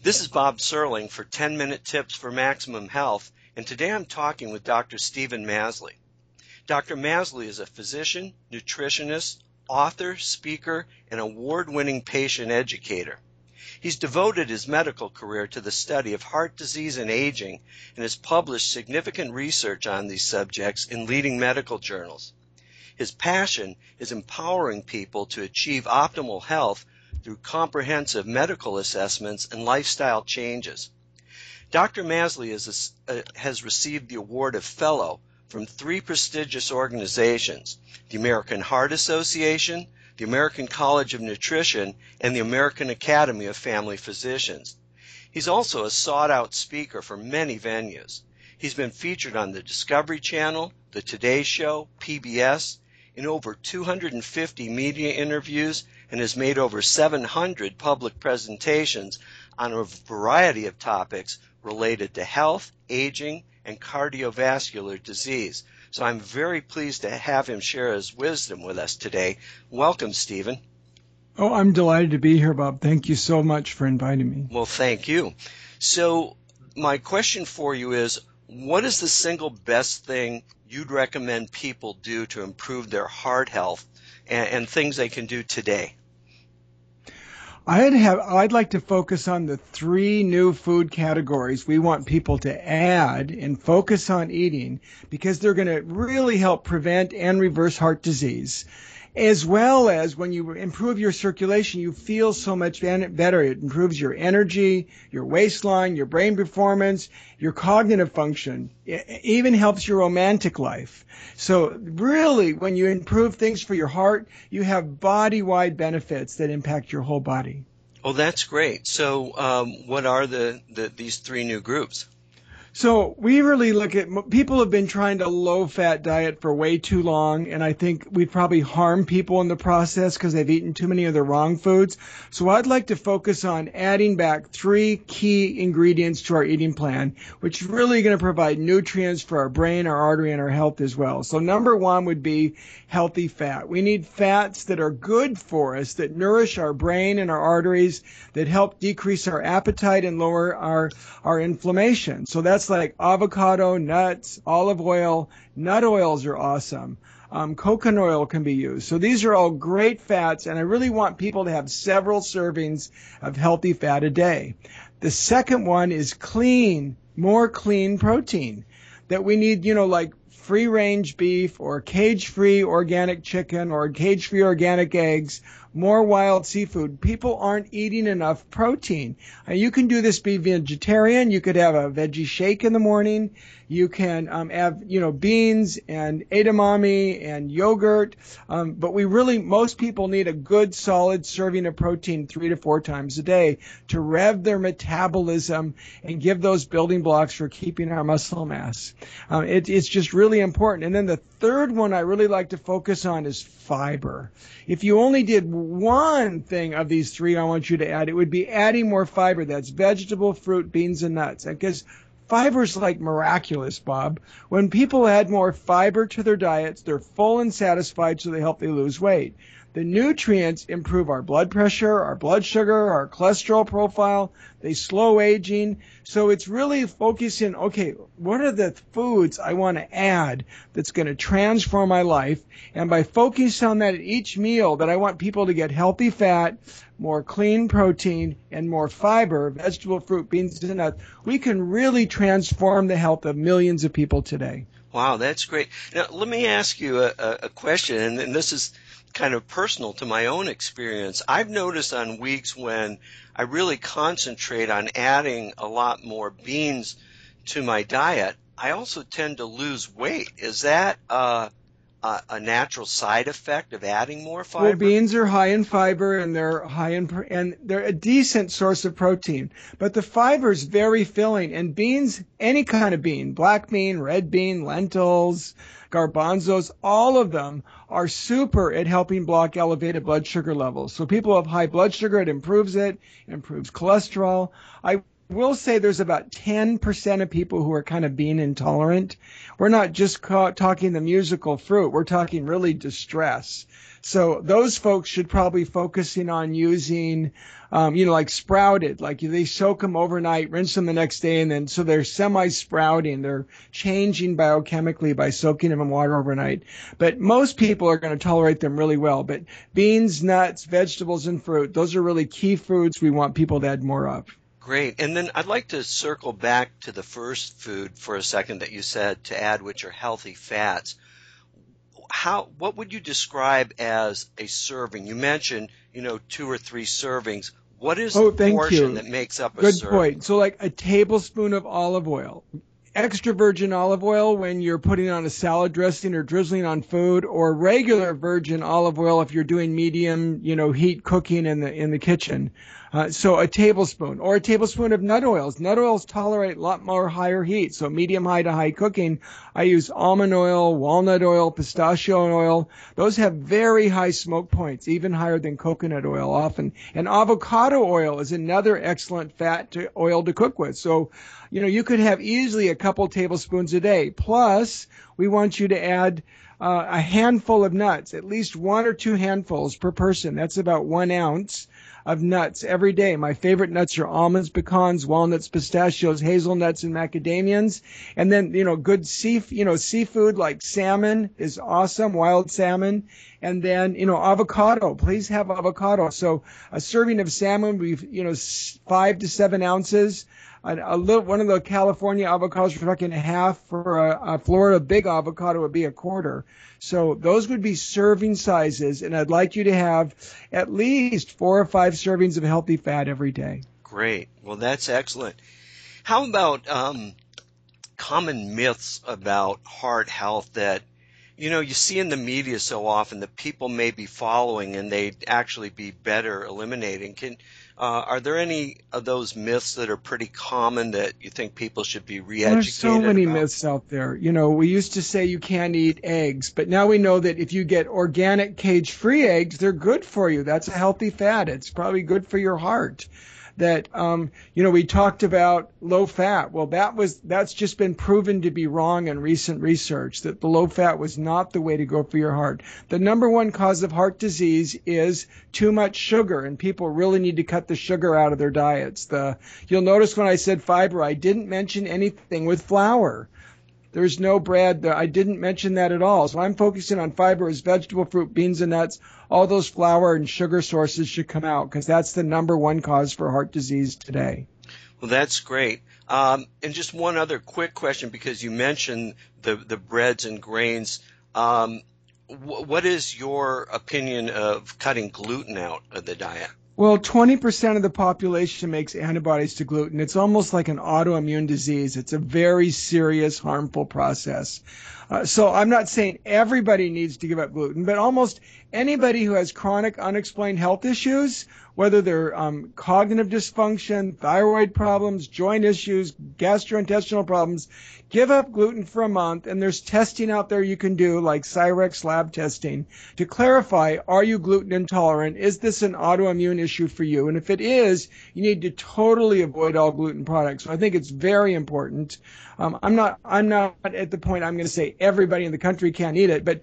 This is Bob Serling for 10-Minute Tips for Maximum Health, and today I'm talking with Dr. Stephen Masley. Dr. Masley is a physician, nutritionist, author, speaker, and award-winning patient educator. He's devoted his medical career to the study of heart disease and aging and has published significant research on these subjects in leading medical journals. His passion is empowering people to achieve optimal health through comprehensive medical assessments and lifestyle changes. Dr. Masley has received the award of Fellow from 3 prestigious organizations, the American Heart Association, the American College of Nutrition, and the American Academy of Family Physicians. He's also a sought-out speaker for many venues. He's been featured on the Discovery Channel, the Today Show, PBS, in over 250 media interviews, and has made over 700 public presentations on a variety of topics related to health, aging, and cardiovascular disease. So I'm very pleased to have him share his wisdom with us today. Welcome, Stephen. Oh, I'm delighted to be here, Bob. Thank you so much for inviting me. Well, thank you. So my question for you is, what is the single best thing you'd recommend people do to improve their heart health and things they can do today? I'd like to focus on the 3 new food categories we want people to add and focus on eating because they're going to really help prevent and reverse heart disease. As well as when you improve your circulation, you feel so much better. It improves your energy, your waistline, your brain performance, your cognitive function. It even helps your romantic life. So really, when you improve things for your heart, you have body-wide benefits that impact your whole body. Oh, that's great. So what are these 3 new groups? So we really look at, people have been trying to low-fat diet for way too long, and I think we've probably harmed people in the process because they've eaten too many of the wrong foods. So I'd like to focus on adding back 3 key ingredients to our eating plan, which is really going to provide nutrients for our brain, our artery, and our health as well. So number 1 would be healthy fat. We need fats that are good for us, that nourish our brain and our arteries, that help decrease our appetite and lower our inflammation. So that's like avocado, nuts, olive oil. Nut oils are awesome. Coconut oil can be used. So these are all great fats, and I really want people to have several servings of healthy fat a day. The second one is more clean protein that we need, like free-range beef or cage-free organic chicken or cage-free organic eggs, more wild seafood. People aren't eating enough protein. You can do this, be vegetarian. You could have a veggie shake in the morning. You can have, beans and edamame and yogurt. But most people need a good solid serving of protein 3 to 4 times a day to rev their metabolism and give those building blocks for keeping our muscle mass. It's just really important. And then the third one I really like to focus on is fiber. If you only did one thing of these 3 I want you to add, it would be adding more fiber. That's vegetable, fruit, beans, and nuts. Because fiber's like miraculous, Bob. When people add more fiber to their diets, they're full and satisfied, so they help they lose weight. The nutrients improve our blood pressure, our blood sugar, our cholesterol profile. They slow aging. So it's really focusing, okay, what are the foods I want to add that's going to transform my life? And by focusing on that at each meal, that I want people to get healthy fat, more clean protein, and more fiber, vegetable, fruit, beans, and nuts, we can really transform the health of millions of people today. Wow, that's great. Now, let me ask you a question, and this is kind of personal to my own experience. I've noticed on weeks when I really concentrate on adding a lot more beans to my diet, I also tend to lose weight. Is that a natural side effect of adding more fiber? Well, beans are high in fiber, and they're a decent source of protein. But the fiber is very filling, and beans, any kind of bean, black bean, red bean, lentils, garbanzos, all of them are super at helping block elevated blood sugar levels. So people have high blood sugar, it improves cholesterol. I will say there's about 10% of people who are kind of bean intolerant. We're not just talking the musical fruit. We're talking really distress. So those folks should probably focusing on using, like sprouted, like they soak them overnight, rinse them the next day, and then so they're semi-sprouting. They're changing biochemically by soaking them in water overnight. But most people are going to tolerate them really well. But beans, nuts, vegetables, and fruit, those are really key foods we want people to add more of. Great. And then I'd like to circle back to the first food for a second that you said to add, which are healthy fats. What would you describe as a serving? You mentioned, 2 or 3 servings. What is the portion that makes up a serving? Good point. So like a tablespoon of olive oil, extra virgin olive oil when you're putting on a salad dressing or drizzling on food, or regular virgin olive oil if you're doing medium, heat cooking in the kitchen. So a tablespoon, or a tablespoon of nut oils. Nut oils tolerate a lot more higher heat. So medium high to high cooking, I use almond oil, walnut oil, pistachio oil. Those have very high smoke points, even higher than coconut oil often. And avocado oil is another excellent fat oil to cook with. So, you could have easily a couple tablespoons a day. Plus, we want you to add a handful of nuts, at least 1 or 2 handfuls per person. That's about 1 ounce of nuts every day. My favorite nuts are almonds, pecans, walnuts, pistachios, hazelnuts, and macadamians. And then, good seafood like salmon is awesome, wild salmon. And then, avocado. Please have avocado. So a serving of salmon would be, 5 to 7 ounces. One of the California avocados we're talking half. For a Florida big avocado would be a quarter. So those would be serving sizes, and I'd like you to have at least 4 or 5 servings of healthy fat every day. Great. Well, that's excellent. How about common myths about heart health that you see in the media so often that people may be following and they'd actually be better eliminating? Are there any of those myths that are pretty common that you think people should be re-educated There's so many about? myths out there. We used to say you can't eat eggs, but now we know that if you get organic cage-free eggs, they're good for you. That's a healthy fat. It's probably good for your heart. That, we talked about low fat. Well, that's just been proven to be wrong in recent research, that the low fat was not the way to go for your heart. The number one cause of heart disease is too much sugar, and people really need to cut the sugar out of their diets. You'll notice when I said fiber, I didn't mention anything with flour. There's no bread. I didn't mention that at all. So I'm focusing on fiber as vegetable, fruit, beans, and nuts. All those flour and sugar sources should come out because that's the number one cause for heart disease today. Well, that's great. And just one other quick question, because you mentioned the breads and grains. What is your opinion of cutting gluten out of the diet? Well, 20% of the population makes antibodies to gluten. It's almost like an autoimmune disease. It's a very serious, harmful process. So I'm not saying everybody needs to give up gluten, but almost anybody who has chronic unexplained health issues, whether they're cognitive dysfunction, thyroid problems, joint issues, gastrointestinal problems, give up gluten for a month, and there's testing out there you can do, like Cyrex lab testing, to clarify, are you gluten intolerant? Is this an autoimmune issue for you? And if it is, you need to totally avoid all gluten products. So I think it's very important. I'm not at the point I'm going to say everybody in the country can't eat it, but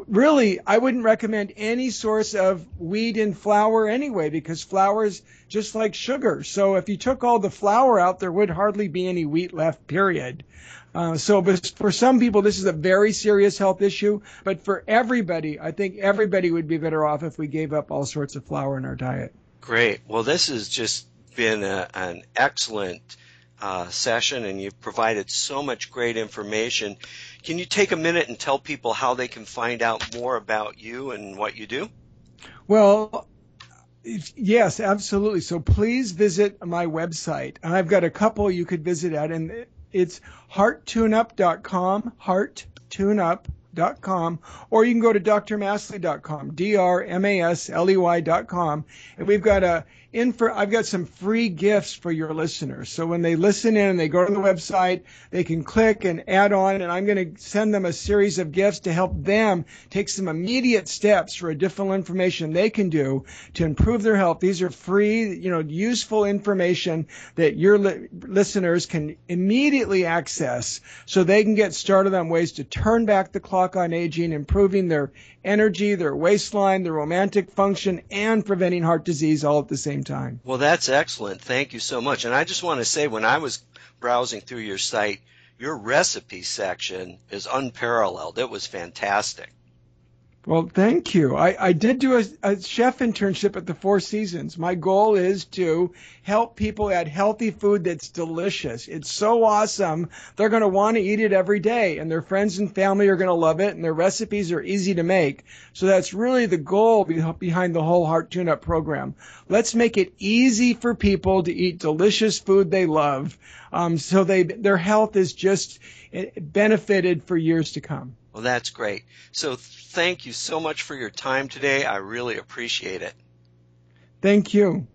really, I wouldn't recommend any source of wheat in flour anyway, because flour is just like sugar. So if you took all the flour out, there would hardly be any wheat left, period. But for some people, this is a very serious health issue. But for everybody, I think everybody would be better off if we gave up all sorts of flour in our diet. Great. Well, this has just been an excellent session, and you've provided so much great information. Can you take a minute and tell people how they can find out more about you and what you do? Well, yes, absolutely. So please visit my website. And I've got a couple you could visit at, and it's hearttuneup.com, hearttuneup.com, or you can go to drmasley.com, drmasley.com, and we've got a I've got some free gifts for your listeners. So when they listen in and they go to the website, they can click and add on, and I'm going to send them a series of gifts to help them take some immediate steps for additional information they can do to improve their health. These are free, useful information that your listeners can immediately access so they can get started on ways to turn back the clock on aging, improving their energy, their waistline, their romantic function, and preventing heart disease all at the same time. Well, that's excellent. Thank you so much. And I just want to say, when I was browsing through your site, your recipe section is unparalleled. It was fantastic. Well, thank you. I did do a chef internship at the Four Seasons. My goal is to help people add healthy food that's delicious. It's so awesome. They're going to want to eat it every day, and their friends and family are going to love it, and their recipes are easy to make. So that's really the goal behind the whole Heart Tune-Up program. Let's make it easy for people to eat delicious food they love, so their health is just benefited for years to come. Well, that's great. So thank you so much for your time today. I really appreciate it. Thank you.